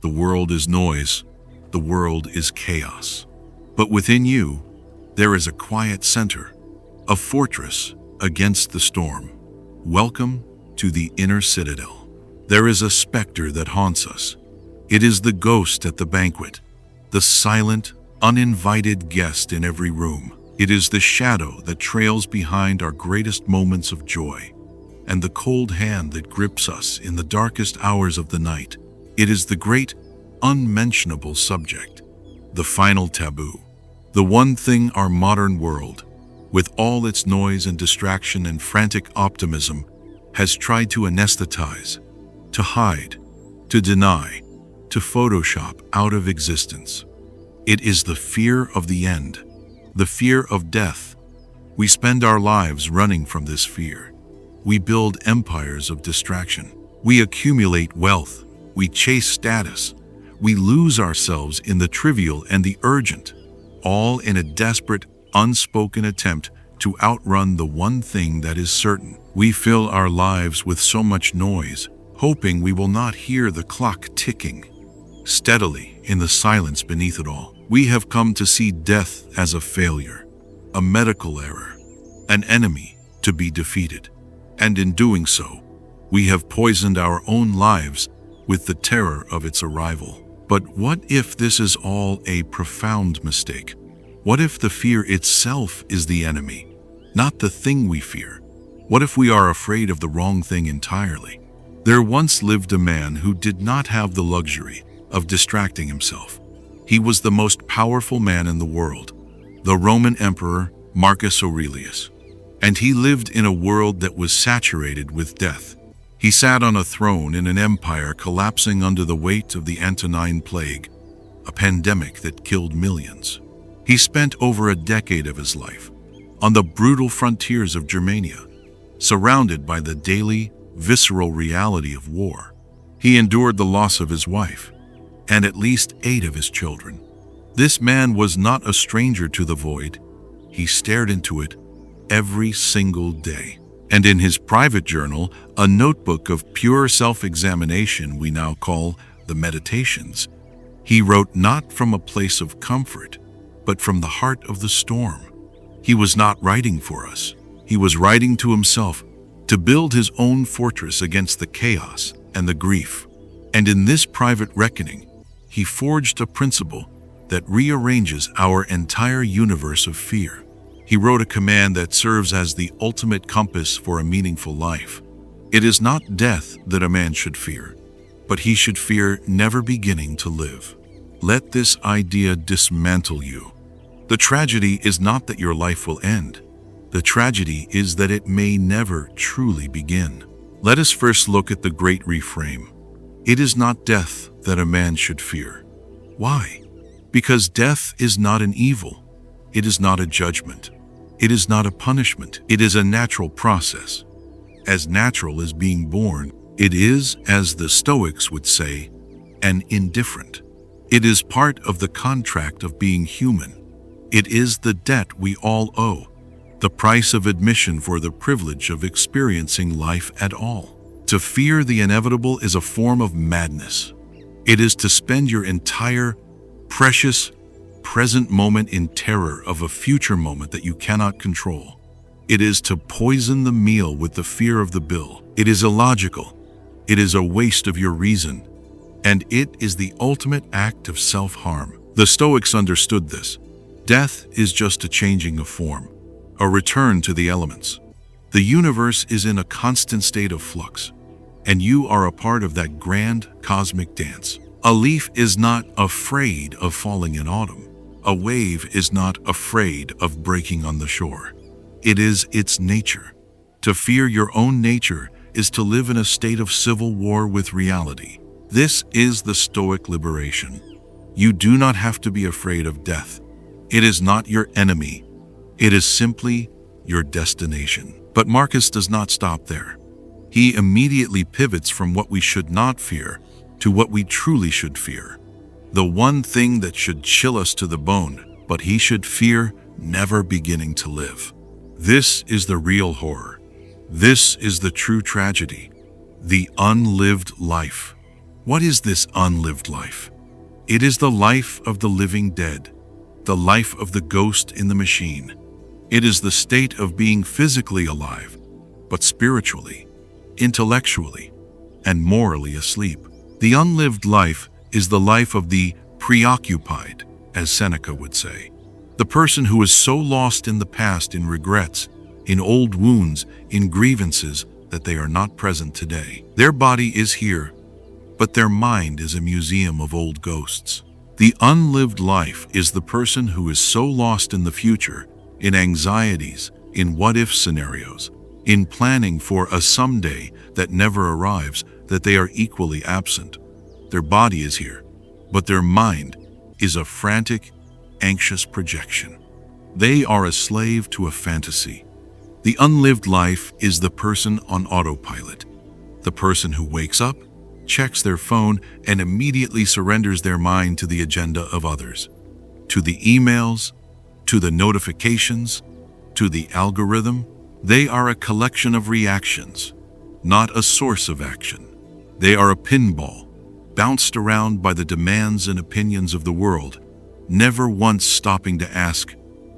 The world is noise. The world is chaos. But within you, there is a quiet center, a fortress against the storm. Welcome to the inner citadel. There is a specter that haunts us. It is the ghost at the banquet, the silent, uninvited guest in every room. It is the shadow that trails behind our greatest moments of joy, and the cold hand that grips us in the darkest hours of the night. It is the great, unmentionable subject, the final taboo, the one thing our modern world, with all its noise and distraction and frantic optimism, has tried to anesthetize, to hide, to deny, to Photoshop out of existence. It is the fear of the end, the fear of death. We spend our lives running from this fear. We build empires of distraction. We accumulate wealth. We chase status. We lose ourselves in the trivial and the urgent, all in a desperate, unspoken attempt to outrun the one thing that is certain. We fill our lives with so much noise, hoping we will not hear the clock ticking. Steadily, in the silence beneath it all, we have come to see death as a failure, a medical error, an enemy to be defeated. And in doing so, we have poisoned our own lives with the terror of its arrival. But what if this is all a profound mistake? What if the fear itself is the enemy, not the thing we fear? What if we are afraid of the wrong thing entirely? There once lived a man who did not have the luxury of distracting himself. He was the most powerful man in the world, the Roman Emperor Marcus Aurelius. And he lived in a world that was saturated with death. He sat on a throne in an empire collapsing under the weight of the Antonine Plague, a pandemic that killed millions. He spent over a decade of his life on the brutal frontiers of Germania, surrounded by the daily, visceral reality of war. He endured the loss of his wife and at least 8 of his children. This man was not a stranger to the void. He stared into it every single day. And in his private journal, a notebook of pure self-examination we now call the Meditations, he wrote not from a place of comfort, but from the heart of the storm. He was not writing for us. He was writing to himself to build his own fortress against the chaos and the grief. And in this private reckoning, he forged a principle that rearranges our entire universe of fear. He wrote a command that serves as the ultimate compass for a meaningful life. It is not death that a man should fear, but he should fear never beginning to live. Let this idea dismantle you. The tragedy is not that your life will end. The tragedy is that it may never truly begin. Let us first look at the great reframe. It is not death that a man should fear. Why? Because death is not an evil. It is not a judgment. It is not a punishment. It is a natural process. As natural as being born, it is, as the Stoics would say, an indifferent. It is part of the contract of being human. It is the debt we all owe, the price of admission for the privilege of experiencing life at all. To fear the inevitable is a form of madness. It is to spend your entire, precious, present moment in terror of a future moment that you cannot control. It is to poison the meal with the fear of the bill. It is illogical. It is a waste of your reason. And it is the ultimate act of self-harm. The Stoics understood this. Death is just a changing of form, a return to the elements. The universe is in a constant state of flux, and you are a part of that grand cosmic dance. A leaf is not afraid of falling in autumn. A wave is not afraid of breaking on the shore. It is its nature. To fear your own nature is to live in a state of civil war with reality. This is the Stoic liberation. You do not have to be afraid of death. It is not your enemy. It is simply your destination. But Marcus does not stop there. He immediately pivots from what we should not fear to what we truly should fear. The one thing that should chill us to the bone, but he should fear never beginning to live. This is the real horror. This is the true tragedy, the unlived life. What is this unlived life? It is the life of the living dead, the life of the ghost in the machine. It is the state of being physically alive, but spiritually, intellectually, and morally asleep. The unlived life is the life of the preoccupied, as Seneca would say. The person who is so lost in the past, in regrets, in old wounds, in grievances, that they are not present today. Their body is here, but their mind is a museum of old ghosts. The unlived life is the person who is so lost in the future, in anxieties, in what-if scenarios, in planning for a someday that never arrives, that they are equally absent. Their body is here, but their mind is a frantic, anxious projection. They are a slave to a fantasy. The unlived life is the person on autopilot, the person who wakes up, checks their phone, and immediately surrenders their mind to the agenda of others, to the emails, to the notifications, to the algorithm. They are a collection of reactions, not a source of action. They are a pinball, bounced around by the demands and opinions of the world, never once stopping to ask,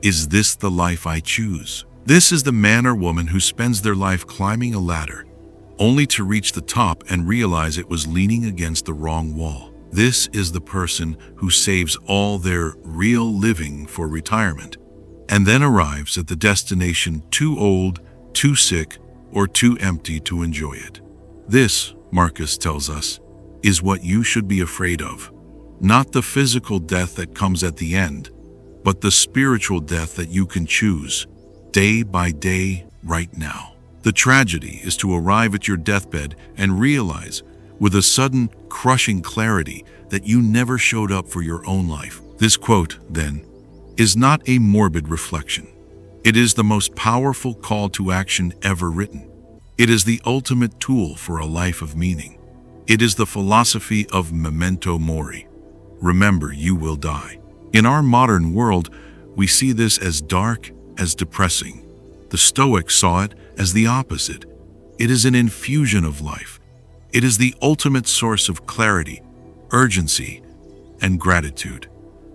is this the life I choose? This is the man or woman who spends their life climbing a ladder, only to reach the top and realize it was leaning against the wrong wall. This is the person who saves all their real living for retirement, and then arrives at the destination too old, too sick, or too empty to enjoy it. This, Marcus tells us, is what you should be afraid of. Not the physical death that comes at the end, but the spiritual death that you can choose, day by day, right now. The tragedy is to arrive at your deathbed and realize, with a sudden, crushing clarity, that you never showed up for your own life. This quote, then, is not a morbid reflection. It is the most powerful call to action ever written. It is the ultimate tool for a life of meaning. It is the philosophy of Memento Mori. Remember, you will die. In our modern world, we see this as dark, as depressing. The Stoics saw it as the opposite. It is an infusion of life. It is the ultimate source of clarity, urgency, and gratitude.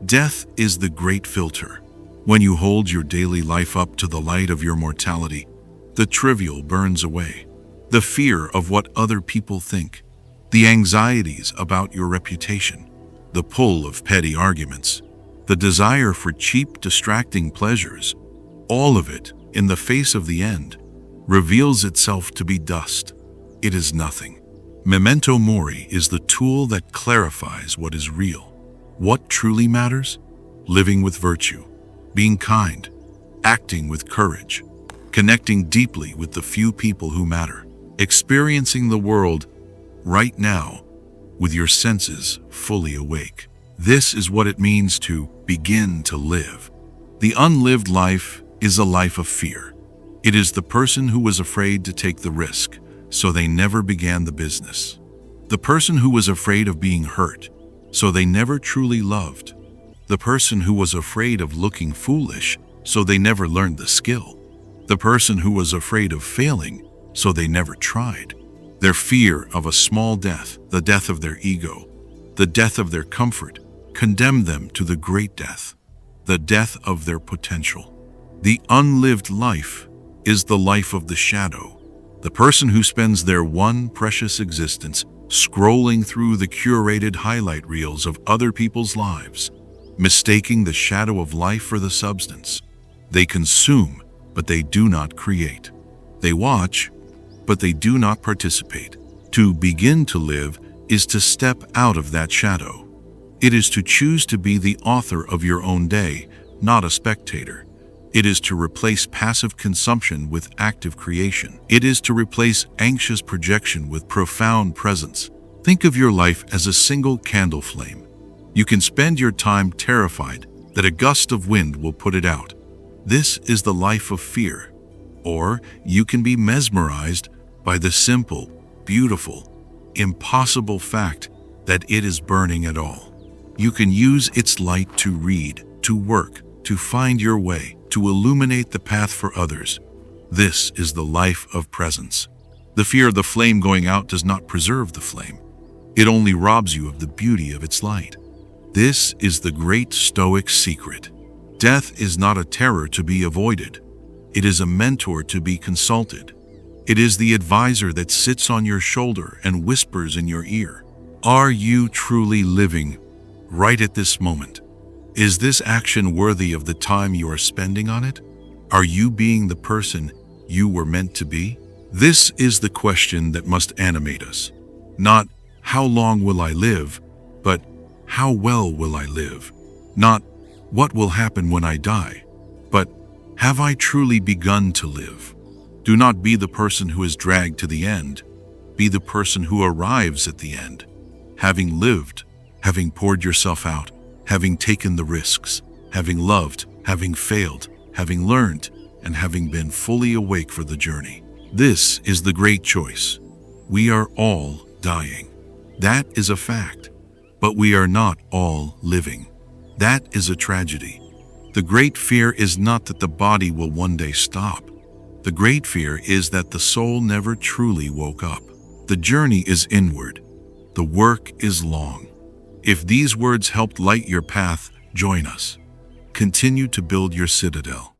Death is the great filter. When you hold your daily life up to the light of your mortality, the trivial burns away. The fear of what other people think, the anxieties about your reputation, the pull of petty arguments, the desire for cheap, distracting pleasures, all of it, in the face of the end, reveals itself to be dust. It is nothing. Memento Mori is the tool that clarifies what is real. What truly matters? Living with virtue, being kind, acting with courage, connecting deeply with the few people who matter, experiencing the world right now with your senses fully awake. This is what it means to begin to live. The unlived life is a life of fear. It is the person who was afraid to take the risk, so they never began the business. The person who was afraid of being hurt, so they never truly loved. The person who was afraid of looking foolish, so they never learned the skill. The person who was afraid of failing, so they never tried. Their fear of a small death, the death of their ego, the death of their comfort, condemned them to the great death, the death of their potential. The unlived life is the life of the shadow, the person who spends their one precious existence scrolling through the curated highlight reels of other people's lives, mistaking the shadow of life for the substance. They consume, but they do not create. They watch, but they do not participate. To begin to live is to step out of that shadow. It is to choose to be the author of your own day, not a spectator. It is to replace passive consumption with active creation. It is to replace anxious projection with profound presence. Think of your life as a single candle flame. You can spend your time terrified that a gust of wind will put it out. This is the life of fear. Or you can be mesmerized by the simple, beautiful, impossible fact that it is burning at all. You can use its light to read, to work, to find your way, to illuminate the path for others. This is the life of presence. The fear of the flame going out does not preserve the flame. It only robs you of the beauty of its light. This is the great Stoic secret. Death is not a terror to be avoided. It is a mentor to be consulted. It is the advisor that sits on your shoulder and whispers in your ear. Are you truly living right at this moment? Is this action worthy of the time you are spending on it? Are you being the person you were meant to be? This is the question that must animate us. Not, how long will I live, but how well will I live? Not, what will happen when I die, but have I truly begun to live? Do not be the person who is dragged to the end. Be the person who arrives at the end, having lived, having poured yourself out, having taken the risks, having loved, having failed, having learned, and having been fully awake for the journey. This is the great choice. We are all dying. That is a fact. But we are not all living. That is a tragedy. The great fear is not that the body will one day stop. The great fear is that the soul never truly woke up. The journey is inward. The work is long. If these words helped light your path, join us. Continue to build your citadel.